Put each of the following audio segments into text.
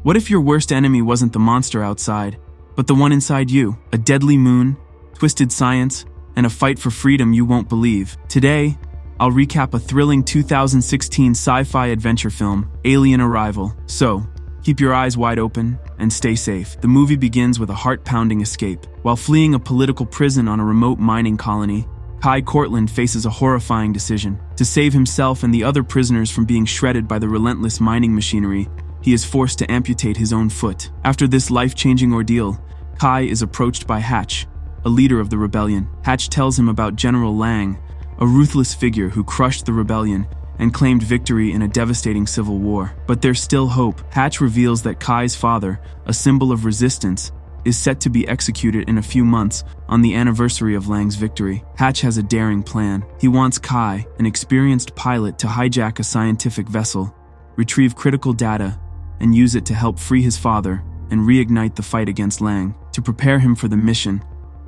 What if your worst enemy wasn't the monster outside, but the one inside you? A deadly moon, twisted science, and a fight for freedom you won't believe. Today, I'll recap a thrilling 2016 sci-fi adventure film, Alien Arrival. So, keep your eyes wide open and stay safe. The movie begins with a heart-pounding escape. While fleeing a political prison on a remote mining colony, Kai Cortland faces a horrifying decision. To save himself and the other prisoners from being shredded by the relentless mining machinery, he is forced to amputate his own foot. After this life-changing ordeal, Kai is approached by Hatch, a leader of the rebellion. Hatch tells him about General Lang, a ruthless figure who crushed the rebellion and claimed victory in a devastating civil war. But there's still hope. Hatch reveals that Kai's father, a symbol of resistance, is set to be executed in a few months on the anniversary of Lang's victory. Hatch has a daring plan. He wants Kai, an experienced pilot, to hijack a scientific vessel, retrieve critical data, and use it to help free his father and reignite the fight against Lang. To prepare him for the mission,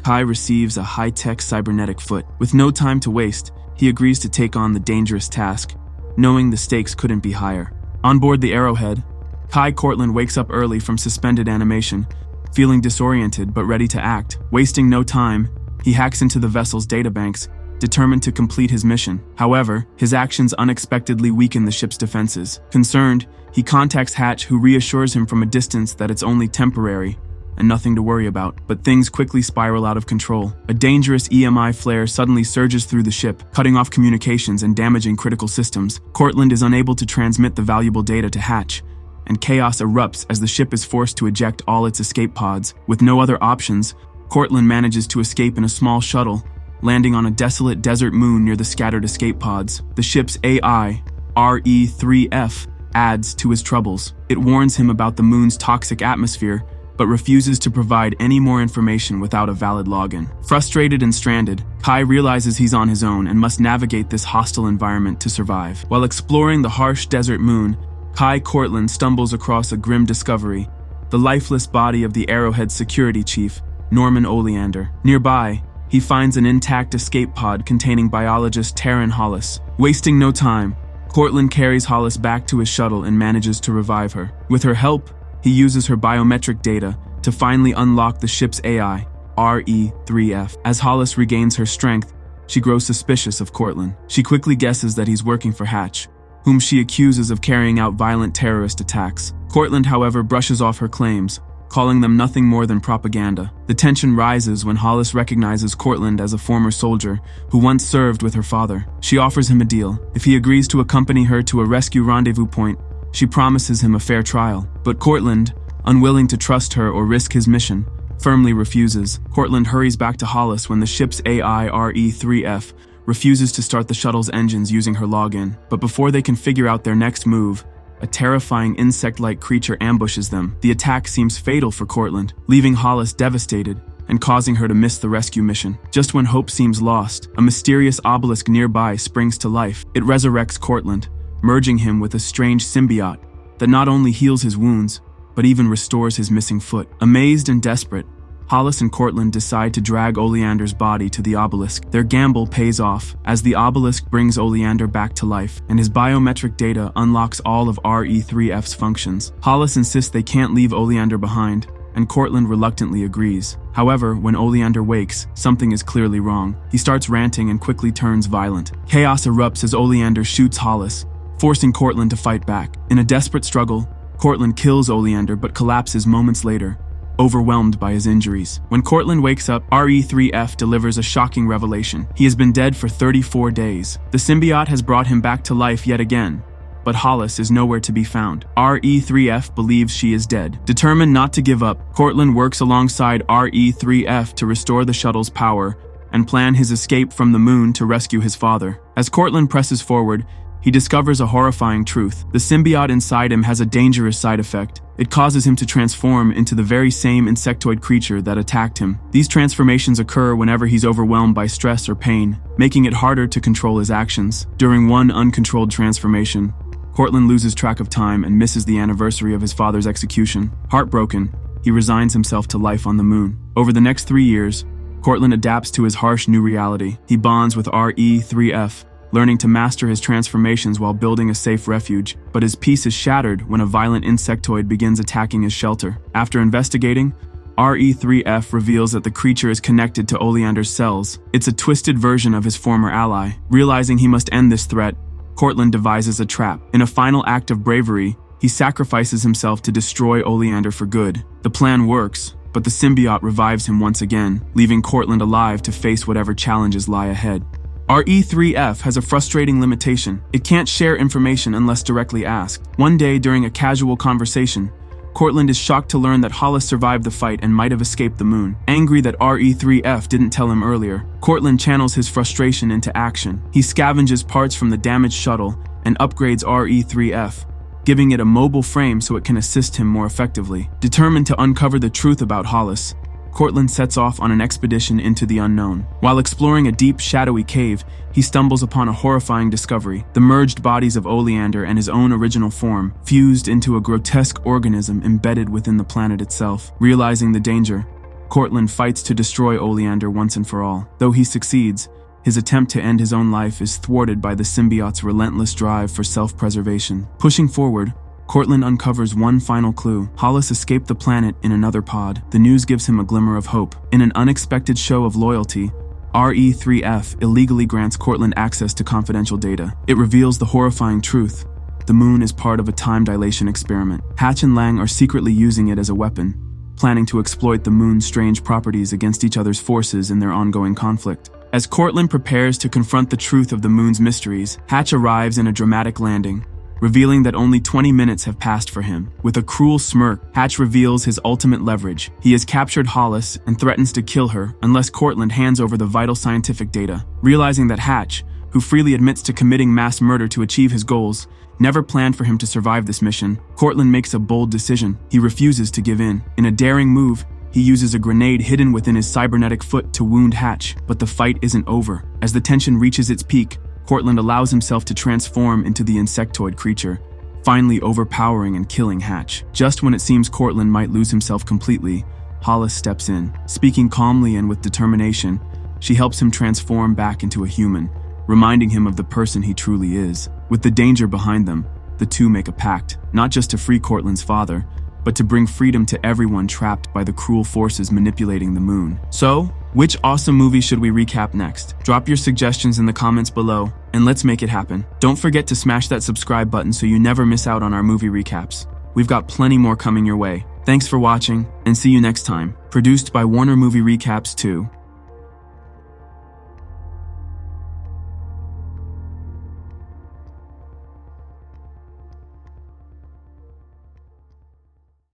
Kai receives a high-tech cybernetic foot. With no time to waste, he agrees to take on the dangerous task, knowing the stakes couldn't be higher. On board the Arrowhead, Kai Cortland wakes up early from suspended animation, feeling disoriented but ready to act. Wasting no time, he hacks into the vessel's databanks, determined to complete his mission. However, his actions unexpectedly weaken the ship's defenses. Concerned, he contacts Hatch, who reassures him from a distance that it's only temporary and nothing to worry about. But things quickly spiral out of control. A dangerous EMI flare suddenly surges through the ship, cutting off communications and damaging critical systems. Cortland is unable to transmit the valuable data to Hatch, and chaos erupts as the ship is forced to eject all its escape pods. With no other options, Cortland manages to escape in a small shuttle, landing on a desolate desert moon near the scattered escape pods. The ship's AI, RE-3F, adds to his troubles. It warns him about the moon's toxic atmosphere, but refuses to provide any more information without a valid login. Frustrated and stranded, Kai realizes he's on his own and must navigate this hostile environment to survive. While exploring the harsh desert moon, Kai Cortland stumbles across a grim discovery: the lifeless body of the Arrowhead security chief, Norman Oleander. Nearby, he finds an intact escape pod containing biologist Taryn Hollis. Wasting no time, Cortland carries Hollis back to his shuttle and manages to revive her. With her help, he uses her biometric data to finally unlock the ship's AI, RE-3F. As Hollis regains her strength, she grows suspicious of Cortland. She quickly guesses that he's working for Hatch, whom she accuses of carrying out violent terrorist attacks. Cortland, however, brushes off her claims, calling them nothing more than propaganda. The tension rises when Hollis recognizes Cortland as a former soldier who once served with her father. She offers him a deal. If he agrees to accompany her to a rescue rendezvous point, she promises him a fair trial. But Cortland, unwilling to trust her or risk his mission, firmly refuses. Cortland hurries back to Hollis when the ship's AI, RE-3F, refuses to start the shuttle's engines using her login. But before they can figure out their next move, a terrifying insect-like creature ambushes them. The attack seems fatal for Cortland, leaving Hollis devastated and causing her to miss the rescue mission. Just when hope seems lost, a mysterious obelisk nearby springs to life. It resurrects Cortland, merging him with a strange symbiote that not only heals his wounds, but even restores his missing foot. Amazed and desperate, Hollis and Cortland decide to drag Oleander's body to the obelisk. Their gamble pays off, as the obelisk brings Oleander back to life, and his biometric data unlocks all of RE-3F's functions. Hollis insists they can't leave Oleander behind, and Cortland reluctantly agrees. However, when Oleander wakes, something is clearly wrong. He starts ranting and quickly turns violent. Chaos erupts as Oleander shoots Hollis, forcing Cortland to fight back. In a desperate struggle, Cortland kills Oleander but collapses moments later, overwhelmed by his injuries. When Cortland wakes up, RE-3F delivers a shocking revelation. He has been dead for 34 days. The symbiote has brought him back to life yet again, but Hollis is nowhere to be found. RE-3F believes she is dead. Determined not to give up, Cortland works alongside RE-3F to restore the shuttle's power and plan his escape from the moon to rescue his father. As Cortland presses forward, he discovers a horrifying truth. The symbiote inside him has a dangerous side effect. It causes him to transform into the very same insectoid creature that attacked him. These transformations occur whenever he's overwhelmed by stress or pain, making it harder to control his actions. During one uncontrolled transformation, Cortland loses track of time and misses the anniversary of his father's execution. Heartbroken, he resigns himself to life on the moon. Over the next 3 years, Cortland adapts to his harsh new reality. He bonds with RE-3F, learning to master his transformations while building a safe refuge. But his peace is shattered when a violent insectoid begins attacking his shelter. After investigating, RE3F reveals that the creature is connected to Oleander's cells. It's a twisted version of his former ally. Realizing he must end this threat, Cortland devises a trap. In a final act of bravery, he sacrifices himself to destroy Oleander for good. The plan works, but the symbiote revives him once again, leaving Cortland alive to face whatever challenges lie ahead. RE3F has a frustrating limitation. It can't share information unless directly asked. One day, during a casual conversation, Cortland is shocked to learn that Hollis survived the fight and might have escaped the moon. Angry that RE3F didn't tell him earlier, Cortland channels his frustration into action. He scavenges parts from the damaged shuttle and upgrades RE3F, giving it a mobile frame so it can assist him more effectively. Determined to uncover the truth about Hollis, Cortland sets off on an expedition into the unknown. While exploring a deep, shadowy cave, he stumbles upon a horrifying discovery: the merged bodies of Oleander and his own original form, fused into a grotesque organism embedded within the planet itself. Realizing the danger, Cortland fights to destroy Oleander once and for all. Though he succeeds, his attempt to end his own life is thwarted by the symbiote's relentless drive for self-preservation. Pushing forward, Cortland uncovers one final clue. Hollis escaped the planet in another pod. The news gives him a glimmer of hope. In an unexpected show of loyalty, RE3F illegally grants Cortland access to confidential data. It reveals the horrifying truth: the moon is part of a time dilation experiment. Hatch and Lang are secretly using it as a weapon, planning to exploit the moon's strange properties against each other's forces in their ongoing conflict. As Cortland prepares to confront the truth of the moon's mysteries, Hatch arrives in a dramatic landing, revealing that only 20 minutes have passed for him. With a cruel smirk, Hatch reveals his ultimate leverage. He has captured Hollis and threatens to kill her unless Cortland hands over the vital scientific data. Realizing that Hatch, who freely admits to committing mass murder to achieve his goals, never planned for him to survive this mission, Cortland makes a bold decision. He refuses to give in. In a daring move, he uses a grenade hidden within his cybernetic foot to wound Hatch. But the fight isn't over. As the tension reaches its peak, Cortland allows himself to transform into the insectoid creature, finally overpowering and killing Hatch. Just when it seems Cortland might lose himself completely, Hollis steps in. Speaking calmly and with determination, she helps him transform back into a human, reminding him of the person he truly is. With the danger behind them, the two make a pact, not just to free Cortland's father, but to bring freedom to everyone trapped by the cruel forces manipulating the moon. So, which awesome movie should we recap next? Drop your suggestions in the comments below, and let's make it happen. Don't forget to smash that subscribe button so you never miss out on our movie recaps. We've got plenty more coming your way. Thanks for watching, and see you next time. Produced by Warner Movie Recaps 2.